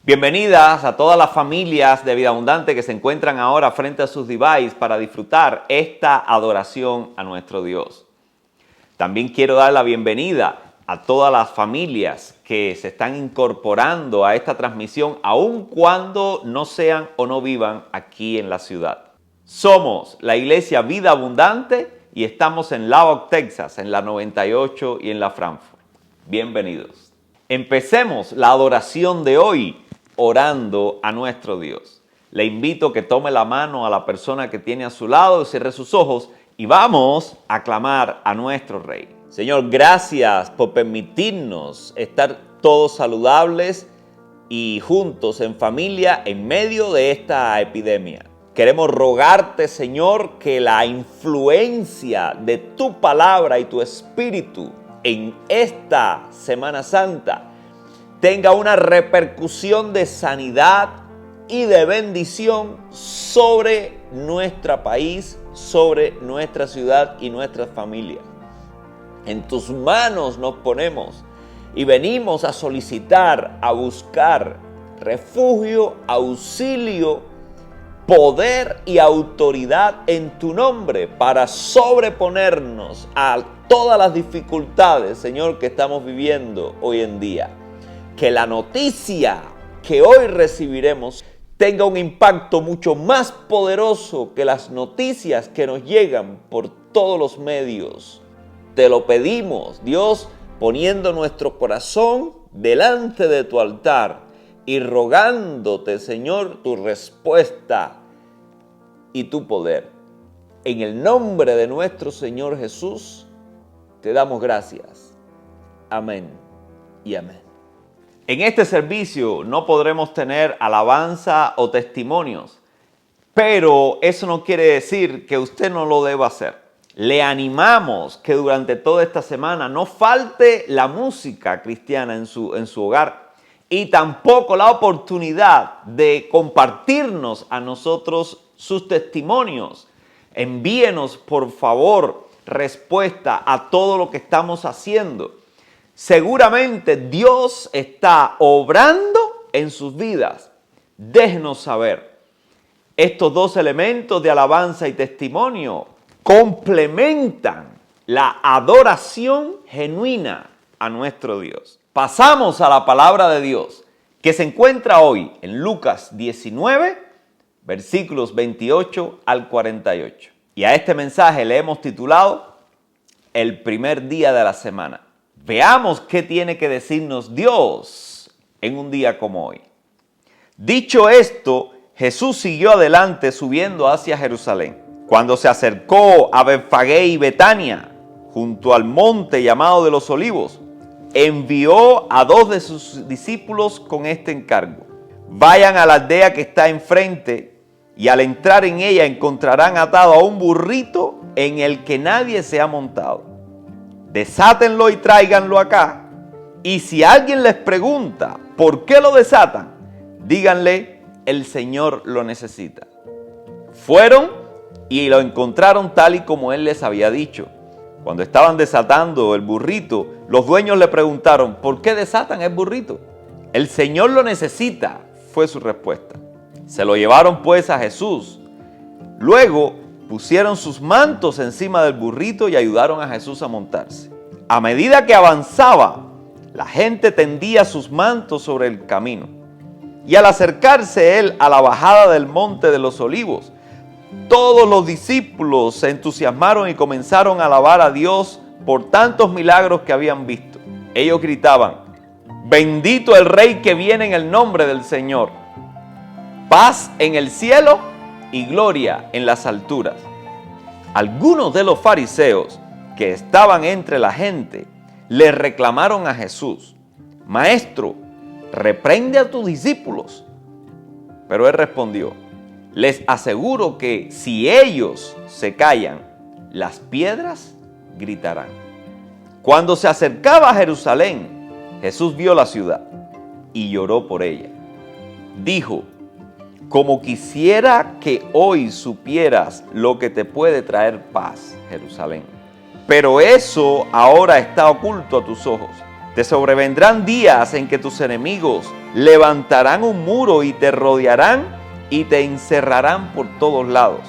Bienvenidas a todas las familias de Vida Abundante que se encuentran ahora frente a sus devices para disfrutar esta adoración a nuestro Dios. También quiero dar la bienvenida a todas las familias que se están incorporando a esta transmisión, aun cuando no sean o no vivan aquí en la ciudad. Somos la Iglesia Vida Abundante y estamos en Lubbock, Texas, en la 98 y en la Frankfurt. Bienvenidos. Empecemos la adoración de hoy orando a nuestro Dios. Le invito a que tome la mano a la persona que tiene a su lado, cierre sus ojos y vamos a clamar a nuestro Rey. Señor, gracias por permitirnos estar todos saludables y juntos en familia en medio de esta epidemia. Queremos rogarte, Señor, que la influencia de tu palabra y tu espíritu en esta Semana Santa tenga una repercusión de sanidad y de bendición sobre nuestro país, sobre nuestra ciudad y nuestras familias. En tus manos nos ponemos y venimos a solicitar, a buscar refugio, auxilio, poder y autoridad en tu nombre para sobreponernos a todas las dificultades, Señor, que estamos viviendo hoy en día. Que la noticia que hoy recibiremos tenga un impacto mucho más poderoso que las noticias que nos llegan por todos los medios. Te lo pedimos, Dios, poniendo nuestro corazón delante de tu altar y rogándote, Señor, tu respuesta y tu poder. En el nombre de nuestro Señor Jesús, te damos gracias. Amén y amén. En este servicio no podremos tener alabanza o testimonios, pero eso no quiere decir que usted no lo deba hacer. Le animamos que durante toda esta semana no falte la música cristiana en su hogar y tampoco la oportunidad de compartirnos a nosotros sus testimonios. Envíenos, por favor, respuesta a todo lo que estamos haciendo. Seguramente Dios está obrando en sus vidas. Déjenos saber. Estos dos elementos de alabanza y testimonio complementan la adoración genuina a nuestro Dios. Pasamos a la palabra de Dios que se encuentra hoy en Lucas 19, versículos 28 al 48. Y a este mensaje le hemos titulado El primer día de la semana. Veamos qué tiene que decirnos Dios en un día como hoy. Dicho esto, Jesús siguió adelante subiendo hacia Jerusalén. Cuando se acercó a Betfagé y Betania, junto al monte llamado de los Olivos, envió a 2 de sus discípulos con este encargo. Vayan a la aldea que está enfrente y al entrar en ella encontrarán atado a un burrito en el que nadie se ha montado. Desátenlo y tráiganlo acá. Y si alguien les pregunta por qué lo desatan, díganle, el Señor lo necesita. Fueron y lo encontraron tal y como Él les había dicho. Cuando estaban desatando el burrito, los dueños le preguntaron, ¿por qué desatan el burrito? El Señor lo necesita, fue su respuesta. Se lo llevaron pues a Jesús. Luego pusieron sus mantos encima del burrito y ayudaron a Jesús a montarse. A medida que avanzaba, la gente tendía sus mantos sobre el camino. Y al acercarse él a la bajada del monte de los Olivos, todos los discípulos se entusiasmaron y comenzaron a alabar a Dios por tantos milagros que habían visto. Ellos gritaban, bendito el Rey que viene en el nombre del Señor. Paz en el cielo y gloria en las alturas. Algunos de los fariseos que estaban entre la gente le reclamaron a Jesús, Maestro, reprende a tus discípulos. Pero él respondió, les aseguro que si ellos se callan, las piedras gritarán. Cuando se acercaba a Jerusalén, Jesús vio la ciudad y lloró por ella. Dijo, como quisiera que hoy supieras lo que te puede traer paz, Jerusalén. Pero eso ahora está oculto a tus ojos. Te sobrevendrán días en que tus enemigos levantarán un muro y te rodearán y te encerrarán por todos lados.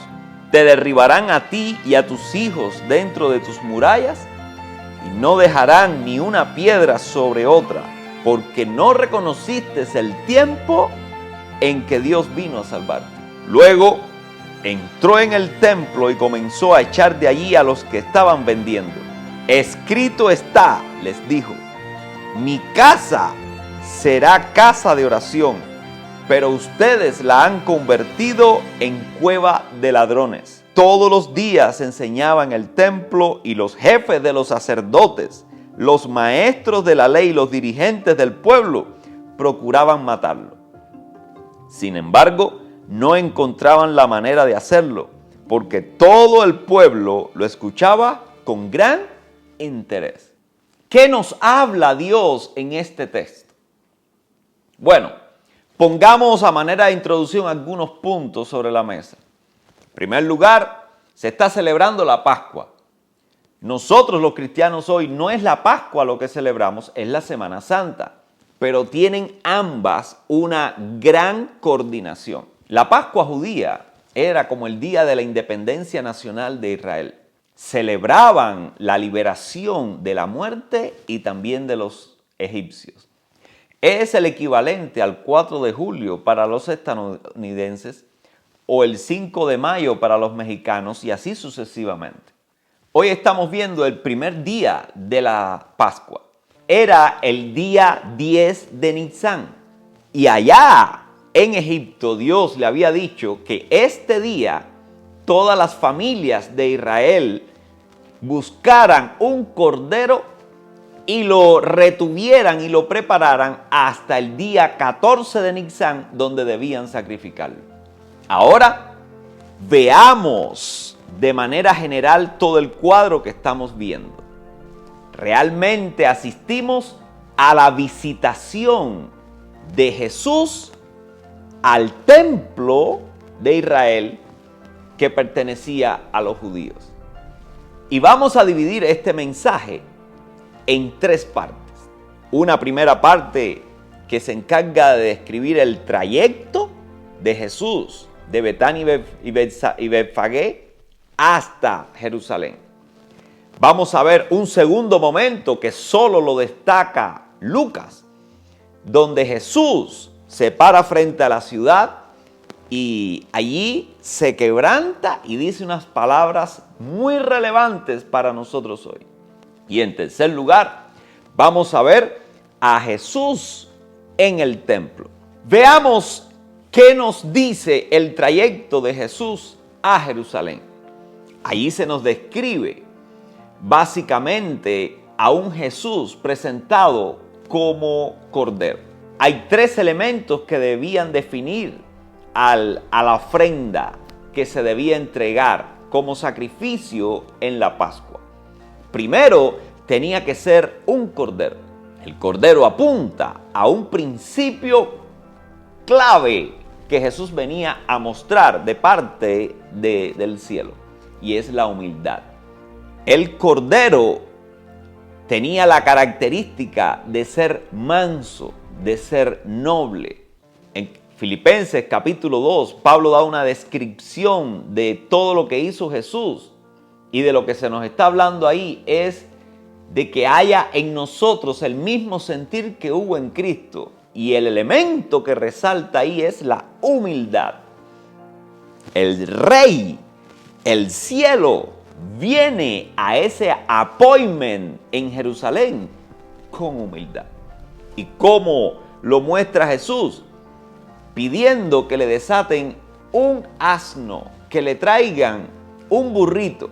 Te derribarán a ti y a tus hijos dentro de tus murallas y no dejarán ni una piedra sobre otra, porque no reconociste el tiempo en que Dios vino a salvarte. Luego entró en el templo y comenzó a echar de allí a los que estaban vendiendo. Escrito está, les dijo, mi casa será casa de oración, pero ustedes la han convertido en cueva de ladrones. Todos los días enseñaba en el templo y los jefes de los sacerdotes, los maestros de la ley y los dirigentes del pueblo procuraban matarlo. Sin embargo, no encontraban la manera de hacerlo, porque todo el pueblo lo escuchaba con gran interés. ¿Qué nos habla Dios en este texto? Bueno, pongamos a manera de introducción algunos puntos sobre la mesa. En primer lugar, se está celebrando la Pascua. Nosotros los cristianos hoy no es la Pascua lo que celebramos, es la Semana Santa, pero tienen ambas una gran coordinación. La Pascua judía era como el día de la independencia nacional de Israel. Celebraban la liberación de la muerte y también de los egipcios. Es el equivalente al 4 de julio para los estadounidenses o el 5 de mayo para los mexicanos y así sucesivamente. Hoy estamos viendo el primer día de la Pascua. Era el día 10 de Nisan y allá en Egipto Dios le había dicho que este día todas las familias de Israel buscaran un cordero y lo retuvieran y lo prepararan hasta el día 14 de Nisan, donde debían sacrificarlo. Ahora veamos de manera general todo el cuadro que estamos viendo. Realmente asistimos a la visitación de Jesús al templo de Israel que pertenecía a los judíos. Y vamos a dividir este mensaje en tres partes. Una primera parte que se encarga de describir el trayecto de Jesús de Betania y Betfagé hasta Jerusalén. Vamos a ver un segundo momento que solo lo destaca Lucas, donde Jesús se para frente a la ciudad y allí se quebranta y dice unas palabras muy relevantes para nosotros hoy. Y en tercer lugar, vamos a ver a Jesús en el templo. Veamos qué nos dice el trayecto de Jesús a Jerusalén. Allí se nos describe básicamente a un Jesús presentado como cordero. Hay tres elementos que debían definir a la ofrenda que se debía entregar como sacrificio en la Pascua. Primero, tenía que ser un cordero. El cordero apunta a un principio clave que Jesús venía a mostrar de parte del cielo, y es la humildad. El cordero tenía la característica de ser manso, de ser noble. En Filipenses capítulo 2, Pablo da una descripción de todo lo que hizo Jesús, y de lo que se nos está hablando ahí es de que haya en nosotros el mismo sentir que hubo en Cristo. Y el elemento que resalta ahí es la humildad. El Rey, el cielo, viene a ese appointment en Jerusalén con humildad. ¿Y cómo lo muestra Jesús? Pidiendo que le desaten un asno, que le traigan un burrito.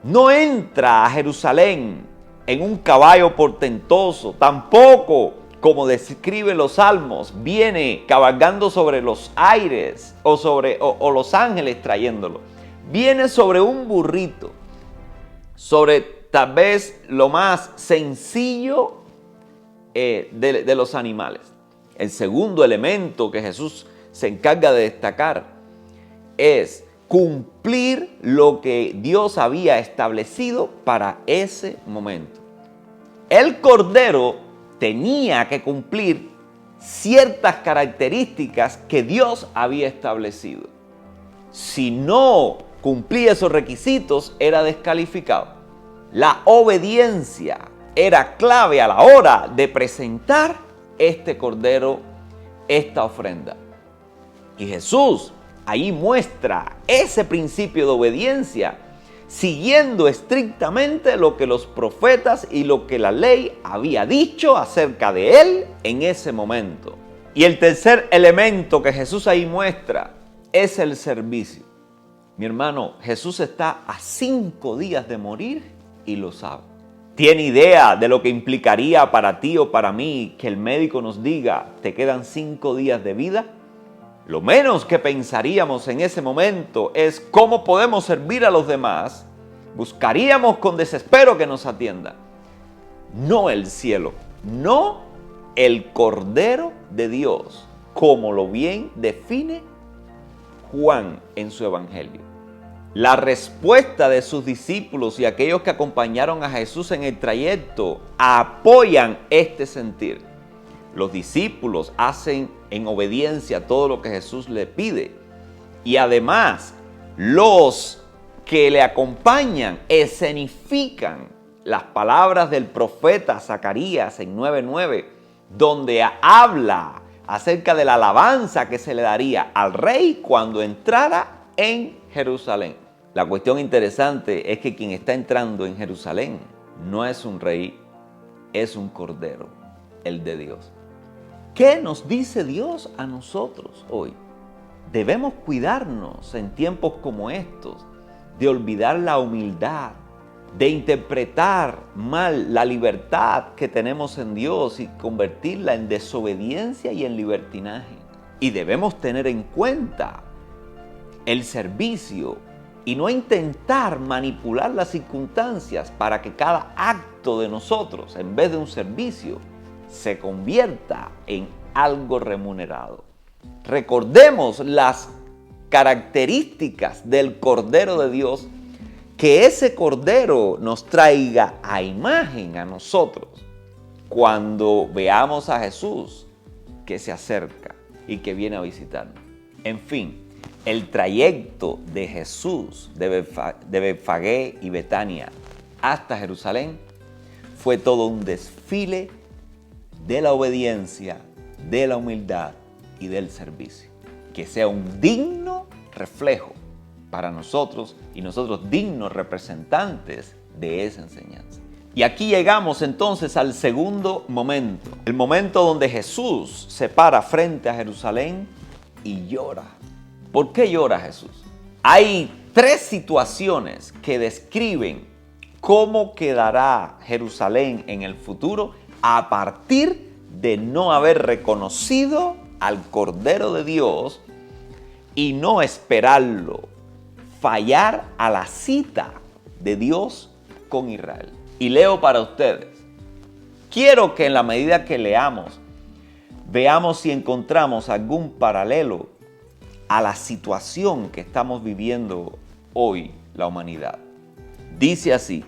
No entra a Jerusalén en un caballo portentoso, tampoco, como describen los salmos, viene cabalgando sobre los aires o los ángeles trayéndolo. Viene sobre un burrito, sobre tal vez lo más sencillo de los animales. El segundo elemento que Jesús se encarga de destacar es cumplir lo que Dios había establecido para ese momento. El cordero tenía que cumplir ciertas características que Dios había establecido. Si no cumplía esos requisitos, era descalificado. La obediencia era clave a la hora de presentar este cordero, esta ofrenda. Y Jesús ahí muestra ese principio de obediencia, siguiendo estrictamente lo que los profetas y lo que la ley había dicho acerca de él en ese momento. Y el tercer elemento que Jesús ahí muestra es el servicio. Mi hermano, Jesús está a 5 días de morir y lo sabe. ¿Tiene idea de lo que implicaría para ti o para mí que el médico nos diga, te quedan 5 días de vida? Lo menos que pensaríamos en ese momento es cómo podemos servir a los demás. Buscaríamos con desespero que nos atienda. No el cielo, no el Cordero de Dios, como lo bien define Juan en su Evangelio. La respuesta de sus discípulos y aquellos que acompañaron a Jesús en el trayecto apoyan este sentir. Los discípulos hacen en obediencia todo lo que Jesús le pide. Y además, los que le acompañan escenifican las palabras del profeta Zacarías en 9:9, donde habla acerca de la alabanza que se le daría al rey cuando entrara en Jerusalén. La cuestión interesante es que quien está entrando en Jerusalén no es un rey, es un cordero, el de Dios. ¿Qué nos dice Dios a nosotros hoy? Debemos cuidarnos en tiempos como estos, de olvidar la humildad, de interpretar mal la libertad que tenemos en Dios y convertirla en desobediencia y en libertinaje. Y debemos tener en cuenta el servicio y no intentar manipular las circunstancias para que cada acto de nosotros, en vez de un servicio, se convierta en algo remunerado. Recordemos las características del Cordero de Dios, que ese Cordero nos traiga a imagen a nosotros cuando veamos a Jesús que se acerca y que viene a visitarnos. En fin, el trayecto de Jesús de Betfagé y Betania hasta Jerusalén fue todo un desfile de la obediencia, de la humildad y del servicio. Que sea un digno reflejo para nosotros y nosotros dignos representantes de esa enseñanza. Y aquí llegamos entonces al segundo momento, el momento donde Jesús se para frente a Jerusalén y llora. ¿Por qué llora Jesús? Hay 3 situaciones que describen cómo quedará Jerusalén en el futuro a partir de no haber reconocido al Cordero de Dios y no esperarlo, fallar a la cita de Dios con Israel. Y leo para ustedes. Quiero que en la medida que leamos, veamos si encontramos algún paralelo a la situación que estamos viviendo hoy la humanidad. Dice así: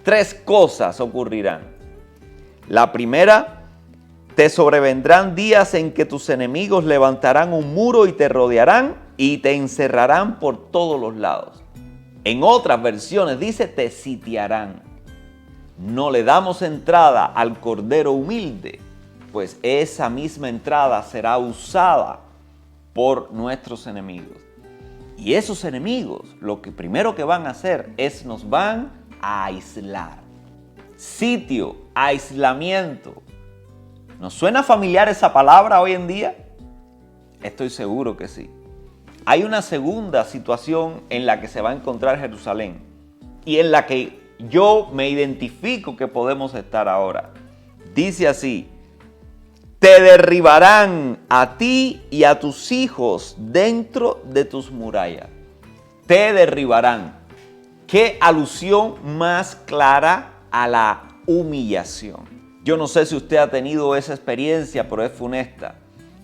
3 cosas ocurrirán. La primera, te sobrevendrán días en que tus enemigos levantarán un muro y te rodearán y te encerrarán por todos los lados. En otras versiones dice, te sitiarán. No le damos entrada al Cordero humilde, pues esa misma entrada será usada por nuestros enemigos. Y esos enemigos, lo que primero que van a hacer es nos van a aislar. Sitio, aislamiento. ¿Nos suena familiar esa palabra hoy en día? Estoy seguro que sí. Hay una segunda situación en la que se va a encontrar Jerusalén y en la que yo me identifico que podemos estar ahora. Dice así: te derribarán a ti y a tus hijos dentro de tus murallas. Te derribarán. ¿Qué alusión más clara a la humillación? Yo no sé si usted ha tenido esa experiencia, pero es funesta.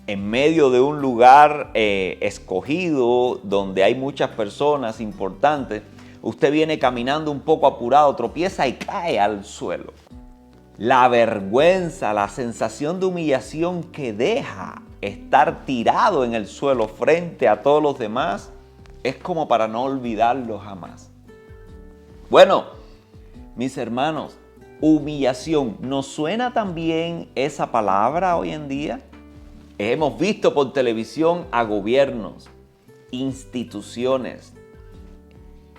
En medio de un lugar escogido, donde hay muchas personas importantes, usted viene caminando un poco apurado, tropieza y cae al suelo. La vergüenza, la sensación de humillación que deja estar tirado en el suelo frente a todos los demás es como para no olvidarlo jamás. Bueno, mis hermanos, humillación, ¿nos suena también esa palabra hoy en día? Hemos visto por televisión a gobiernos, instituciones.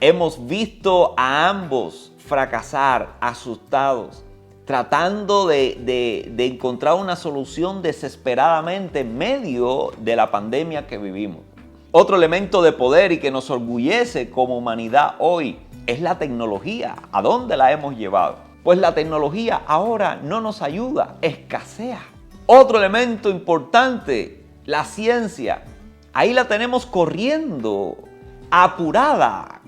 Hemos visto a ambos fracasar, asustados, tratando de encontrar una solución desesperadamente en medio de la pandemia que vivimos. Otro elemento de poder y que nos orgullece como humanidad hoy es la tecnología. ¿A dónde la hemos llevado? Pues la tecnología ahora no nos ayuda, escasea. Otro elemento importante, la ciencia. Ahí la tenemos corriendo, apurada,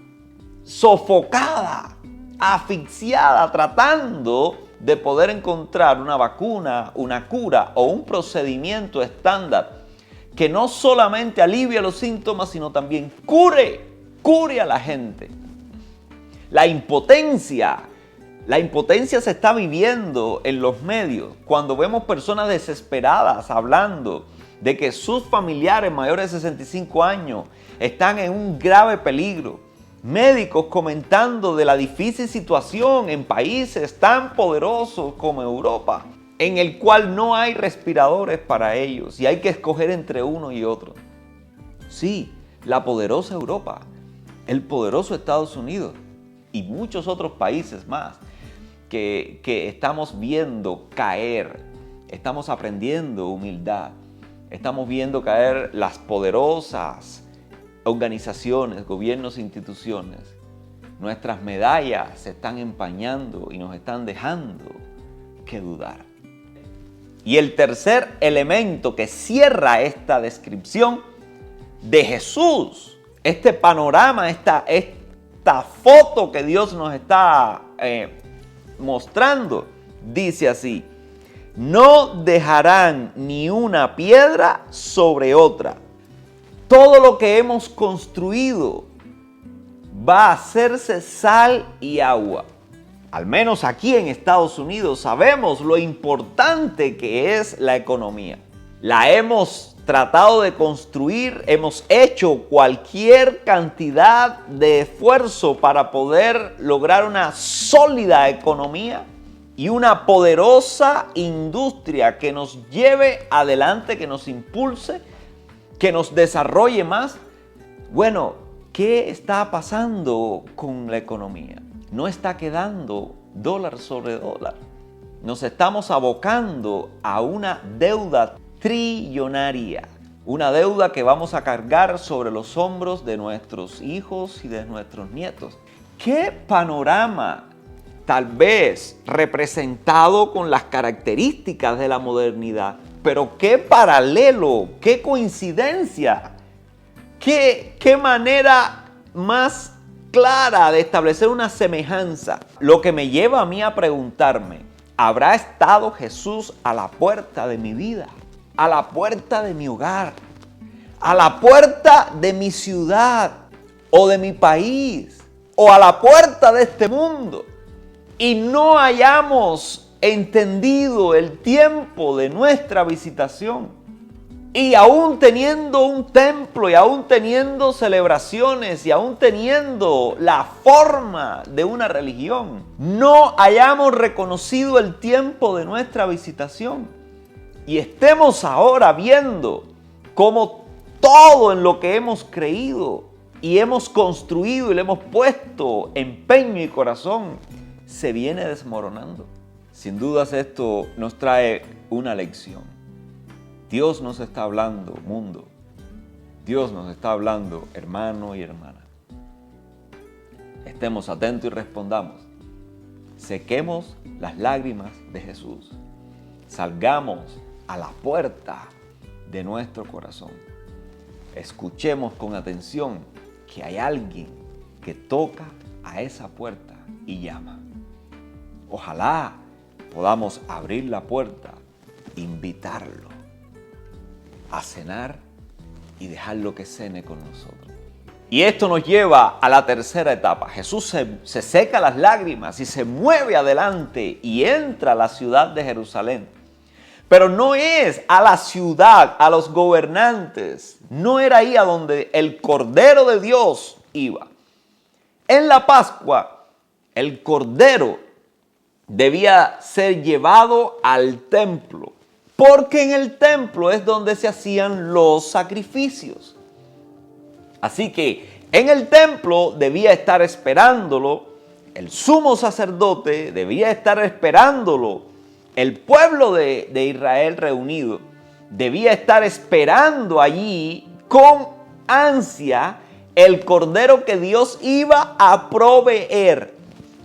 sofocada, asfixiada, tratando de poder encontrar una vacuna, una cura o un procedimiento estándar que no solamente alivie los síntomas, sino también cure a la gente. La impotencia se está viviendo en los medios cuando vemos personas desesperadas hablando de que sus familiares mayores de 65 años están en un grave peligro. Médicos comentando de la difícil situación en países tan poderosos como Europa, en el cual no hay respiradores para ellos y hay que escoger entre uno y otro. Sí, la poderosa Europa, el poderoso Estados Unidos y muchos otros países más que estamos viendo caer, estamos aprendiendo humildad, estamos viendo caer las poderosas organizaciones, gobiernos, instituciones. Nuestras medallas se están empañando y nos están dejando que dudar. Y el tercer elemento que cierra esta descripción de Jesús, este panorama, esta foto que Dios nos está mostrando, dice así: no dejarán ni una piedra sobre otra. Todo lo que hemos construido va a hacerse sal y agua. Al menos aquí en Estados Unidos sabemos lo importante que es la economía. La hemos tratado de construir, hemos hecho cualquier cantidad de esfuerzo para poder lograr una sólida economía y una poderosa industria que nos lleve adelante, que nos impulse, que nos desarrolle más. Bueno, ¿qué está pasando con la economía? No está quedando dólar sobre dólar. Nos estamos abocando a una deuda trillonaria, una deuda que vamos a cargar sobre los hombros de nuestros hijos y de nuestros nietos. ¿Qué panorama, tal vez representado con las características de la modernidad, pero qué paralelo, qué coincidencia, qué manera más clara de establecer una semejanza? Lo que me lleva a mí a preguntarme, ¿habrá estado Jesús a la puerta de mi vida, a la puerta de mi hogar, a la puerta de mi ciudad o de mi país o a la puerta de este mundo y no hayamos entendido el tiempo de nuestra visitación? Y aún teniendo un templo y aún teniendo celebraciones y aún teniendo la forma de una religión, no hayamos reconocido el tiempo de nuestra visitación y estemos ahora viendo cómo todo en lo que hemos creído y hemos construido y le hemos puesto empeño y corazón se viene desmoronando. Sin dudas esto nos trae una lección. Dios nos está hablando, mundo. Dios nos está hablando, hermano y hermana. Estemos atentos y respondamos. Sequemos las lágrimas de Jesús. Salgamos a la puerta de nuestro corazón. Escuchemos con atención que hay alguien que toca a esa puerta y llama. Ojalá podamos abrir la puerta, invitarlo a cenar y dejarlo que cene con nosotros. Y esto nos lleva a la tercera etapa. Jesús se seca las lágrimas y se mueve adelante y entra a la ciudad de Jerusalén. Pero no es a la ciudad, a los gobernantes. No era ahí a donde el Cordero de Dios iba. En la Pascua, el Cordero debía ser llevado al templo, porque en el templo es donde se hacían los sacrificios. Así que en el templo debía estar esperándolo el sumo sacerdote, debía estar esperándolo el pueblo de Israel reunido, debía estar esperando allí con ansia el cordero que Dios iba a proveer.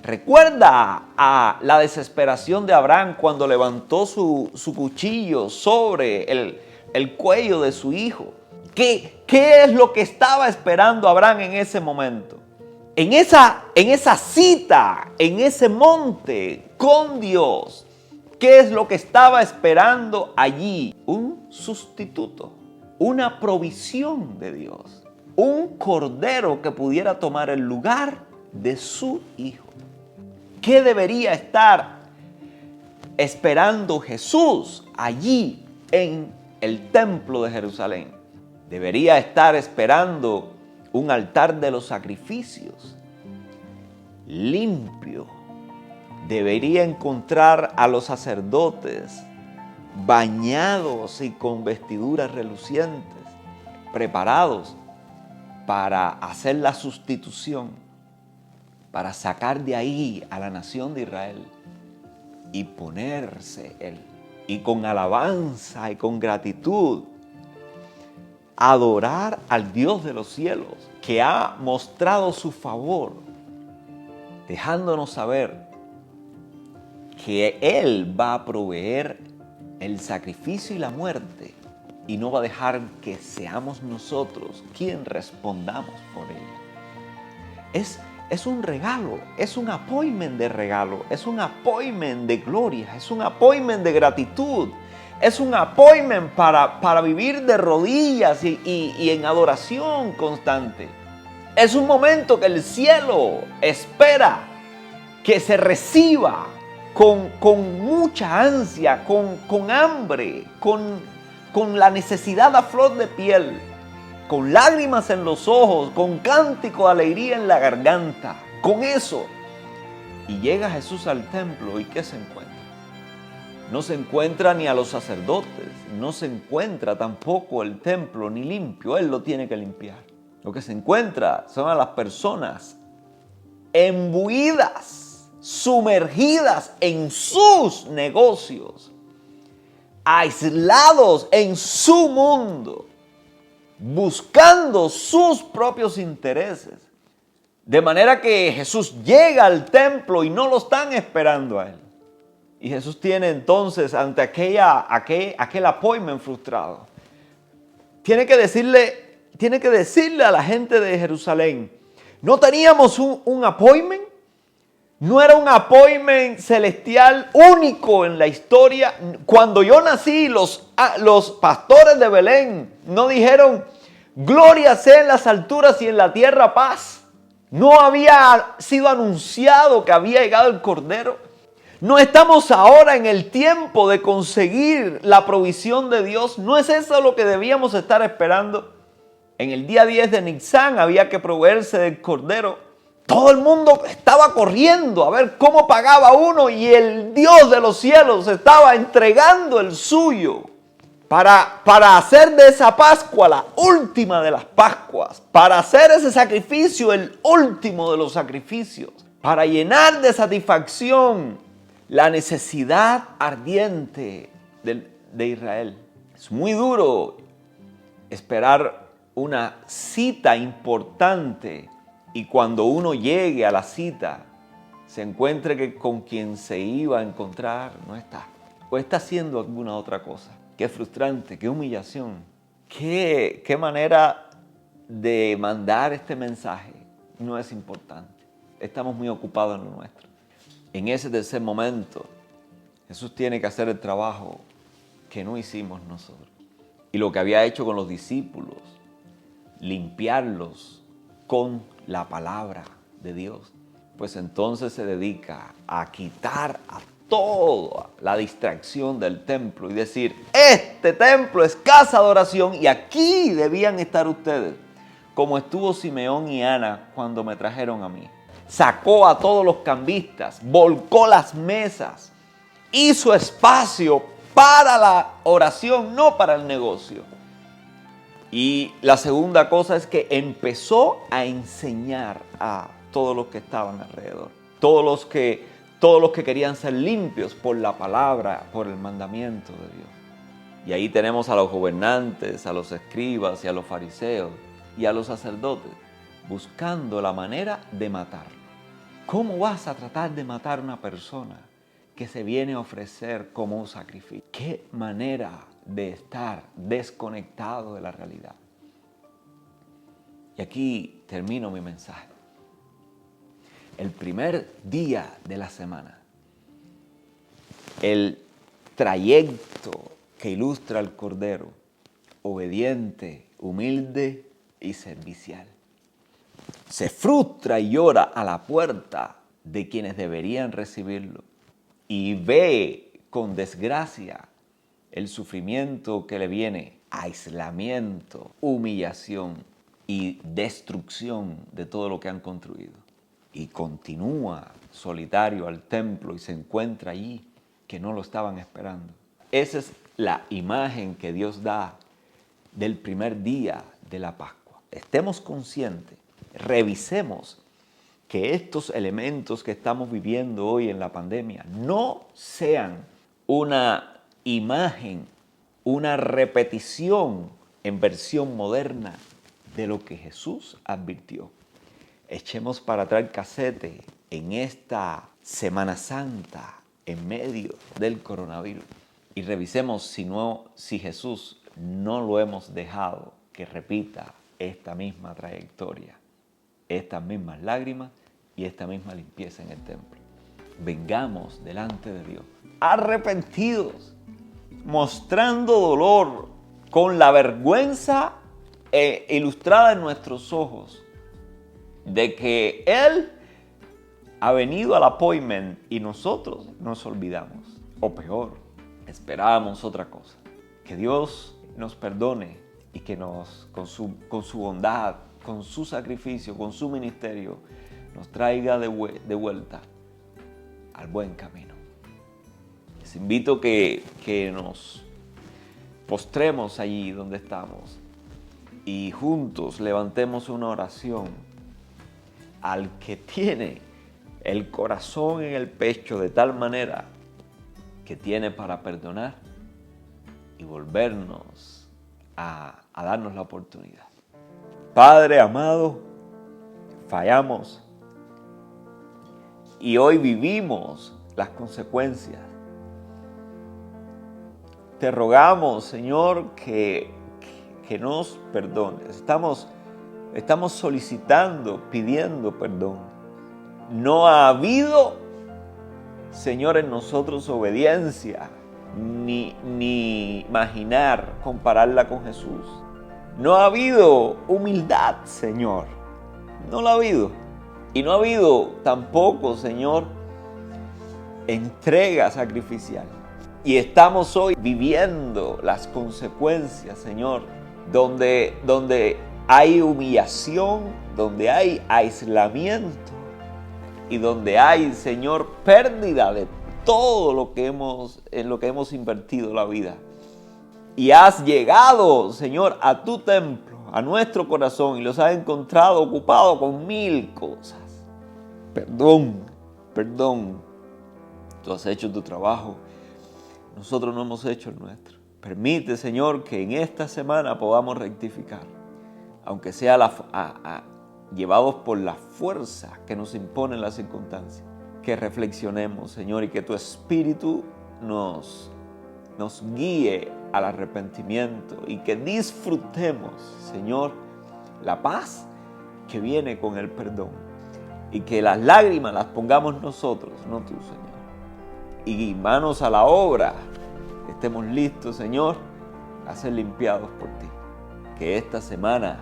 Recuerda a la desesperación de Abraham cuando levantó su cuchillo sobre el cuello de su hijo. ¿Qué es lo que estaba esperando Abraham en ese momento? En esa cita, en ese monte con Dios, ¿qué es lo que estaba esperando allí? Un sustituto, una provisión de Dios, un cordero que pudiera tomar el lugar de su hijo. ¿Qué debería estar esperando Jesús allí en el templo de Jerusalén? Debería estar esperando un altar de los sacrificios limpio. Debería encontrar a los sacerdotes bañados y con vestiduras relucientes, preparados para hacer la sustitución, para sacar de ahí a la nación de Israel y ponerse él. Y con alabanza y con gratitud, adorar al Dios de los cielos, que ha mostrado su favor, dejándonos saber que Él va a proveer el sacrificio y la muerte y no va a dejar que seamos nosotros quien respondamos por ella. Es un regalo, es un appointment de regalo, es un appointment de gloria, es un appointment de gratitud. Es un appointment para vivir de rodillas y en adoración constante. Es un momento que el cielo espera que se reciba con mucha ansia, con hambre, con la necesidad a flor de piel, con lágrimas en los ojos, con cántico de alegría en la garganta. Con eso. Y llega Jesús al templo y ¿qué se encuentra? No se encuentra ni a los sacerdotes, no se encuentra tampoco el templo ni limpio, Él lo tiene que limpiar. Lo que se encuentra son a las personas embuidas, sumergidas en sus negocios, aislados en su mundo, buscando sus propios intereses. De manera que Jesús llega al templo y no lo están esperando a Él. Y Jesús tiene entonces, ante aquel appointment frustrado, tiene que decirle a la gente de Jerusalén, ¿no teníamos un appointment? ¿No era un appointment celestial único en la historia? Cuando yo nací, los pastores de Belén no dijeron, gloria sea en las alturas y en la tierra paz. ¿No había sido anunciado que había llegado el Cordero? ¿No estamos ahora en el tiempo de conseguir la provisión de Dios? ¿No es eso lo que debíamos estar esperando? En el día 10 de Nisan había que proveerse del Cordero. Todo el mundo estaba corriendo a ver cómo pagaba uno y el Dios de los cielos estaba entregando el suyo para hacer de esa Pascua la última de las Pascuas, para hacer ese sacrificio el último de los sacrificios, para llenar de satisfacción la necesidad ardiente de Israel. Es muy duro esperar una cita importante y cuando uno llegue a la cita se encuentre que con quien se iba a encontrar no está. O está haciendo alguna otra cosa. Qué frustrante, qué humillación. Qué manera de mandar este mensaje no es importante. Estamos muy ocupados en lo nuestro. En ese tercer momento, Jesús tiene que hacer el trabajo que no hicimos nosotros. Y lo que había hecho con los discípulos, limpiarlos con la palabra de Dios, pues entonces se dedica a quitar a toda la distracción del templo y decir, este templo es casa de oración y aquí debían estar ustedes, como estuvo Simeón y Ana cuando me trajeron a mí. Sacó a todos los cambistas, volcó las mesas, hizo espacio para la oración, no para el negocio. Y la segunda cosa es que empezó a enseñar a todos los que estaban alrededor, todos los que querían ser limpios por la palabra, por el mandamiento de Dios. Y ahí tenemos a los gobernantes, a los escribas y a los fariseos y a los sacerdotes buscando la manera de matarlo. ¿Cómo vas a tratar de matar a una persona que se viene a ofrecer como un sacrificio? ¿Qué manera de estar desconectado de la realidad? Y aquí termino mi mensaje. El primer día de la semana, el trayecto que ilustra al Cordero, obediente, humilde y servicial. Se frustra y llora a la puerta de quienes deberían recibirlo y ve con desgracia el sufrimiento que le viene, aislamiento, humillación y destrucción de todo lo que han construido. Y continúa solitario al templo y se encuentra allí que no lo estaban esperando. Esa es la imagen que Dios da del primer día de la Pascua. Estemos conscientes, revisemos que estos elementos que estamos viviendo hoy en la pandemia no sean una imagen, una repetición en versión moderna de lo que Jesús advirtió. Echemos para atrás el casete en esta Semana Santa en medio del coronavirus y revisemos si Jesús no lo hemos dejado que repita esta misma trayectoria, estas mismas lágrimas y esta misma limpieza en el templo. Vengamos delante de Dios, arrepentidos, mostrando dolor con la vergüenza ilustrada en nuestros ojos de que Él ha venido al appointment y nosotros nos olvidamos. O peor, esperábamos otra cosa. Que Dios nos perdone y que con su bondad, con su sacrificio, con su ministerio, nos traiga de vuelta al buen camino. Les invito que nos postremos allí donde estamos y juntos levantemos una oración al que tiene el corazón en el pecho de tal manera que tiene para perdonar y volvernos a darnos la oportunidad. Padre amado, fallamos y hoy vivimos las consecuencias. Te rogamos, Señor, que nos perdones. Estamos solicitando, pidiendo perdón. No ha habido, Señor, en nosotros obediencia, ni imaginar compararla con Jesús. No ha habido humildad, Señor. No la ha habido. Y no ha habido tampoco, Señor, entrega sacrificial. Y estamos hoy viviendo las consecuencias, Señor, donde hay humillación, donde hay aislamiento y donde hay, Señor, pérdida de todo en lo que hemos invertido la vida. Y has llegado, Señor, a tu templo, a nuestro corazón y los has encontrado ocupados con 1000 cosas. Perdón. Tú has hecho tu trabajo. Nosotros no hemos hecho el nuestro. Permite, Señor, que en esta semana podamos rectificar, aunque sea llevados por la fuerza que nos imponen las circunstancias. Que reflexionemos, Señor, y que tu Espíritu nos guíe al arrepentimiento y que disfrutemos, Señor, la paz que viene con el perdón y que las lágrimas las pongamos nosotros, no tú, Señor. Y manos a la obra, estemos listos, Señor, a ser limpiados por ti. Que esta semana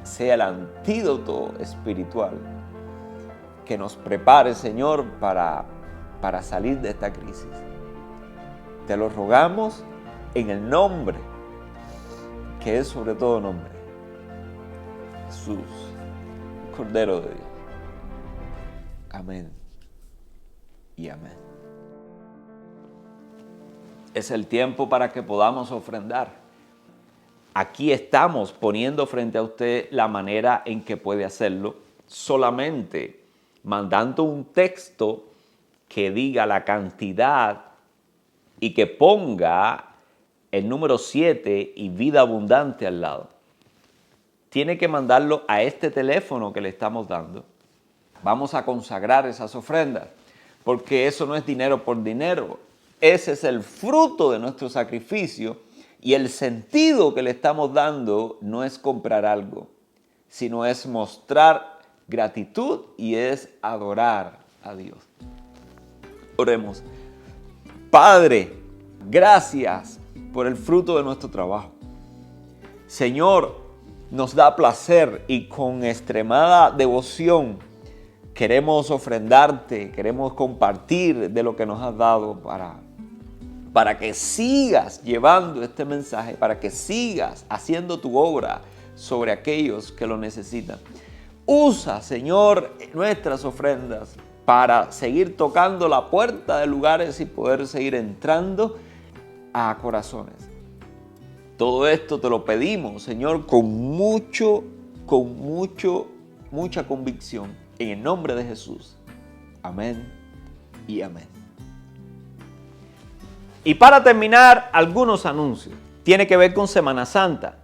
sea el antídoto espiritual que nos prepare, Señor, para salir de esta crisis. Te lo rogamos en el nombre que es sobre todo nombre, Jesús, Cordero de Dios. Amén y amén. Es el tiempo para que podamos ofrendar. Aquí estamos poniendo frente a usted la manera en que puede hacerlo, solamente mandando un texto que diga la cantidad y que ponga el número 7 y vida abundante al lado. Tiene que mandarlo a este teléfono que le estamos dando. Vamos a consagrar esas ofrendas, porque eso no es dinero por dinero. Ese es el fruto de nuestro sacrificio y el sentido que le estamos dando no es comprar algo, sino es mostrar gratitud y es adorar a Dios. Oremos. Padre, gracias por el fruto de nuestro trabajo. Señor, nos da placer y con extremada devoción queremos ofrendarte, queremos compartir de lo que nos has dado para que sigas llevando este mensaje, para que sigas haciendo tu obra sobre aquellos que lo necesitan. Usa, Señor, nuestras ofrendas para seguir tocando la puerta de lugares y poder seguir entrando a corazones. Todo esto te lo pedimos, Señor, con mucha convicción. En el nombre de Jesús. Amén y amén. Y para terminar, algunos anuncios. Tiene que ver con Semana Santa.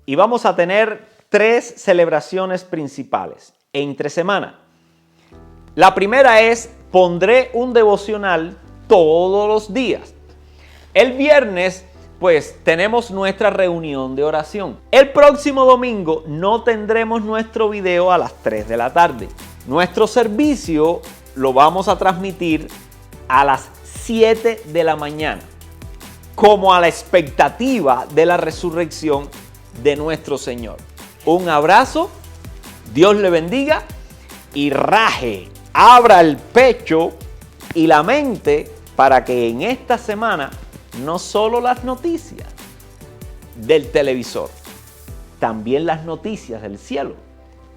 Y vamos a tener 3 celebraciones principales entre semana. La primera es, pondré un devocional todos los días. El viernes, pues, tenemos nuestra reunión de oración. El próximo domingo no tendremos nuestro video a las 3 de la tarde. Nuestro servicio lo vamos a transmitir a las 7 de la mañana, como a la expectativa de la resurrección de nuestro Señor. Un abrazo, Dios le bendiga y raje, abra el pecho y la mente para que en esta semana no solo las noticias del televisor, también las noticias del cielo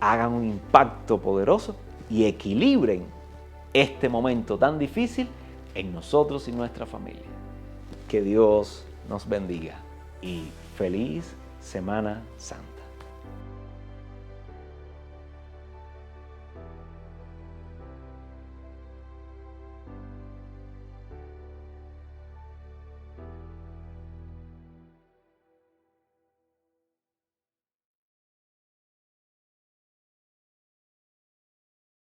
hagan un impacto poderoso y equilibren este momento tan difícil en nosotros y nuestra familia. Que Dios nos bendiga y feliz Semana Santa.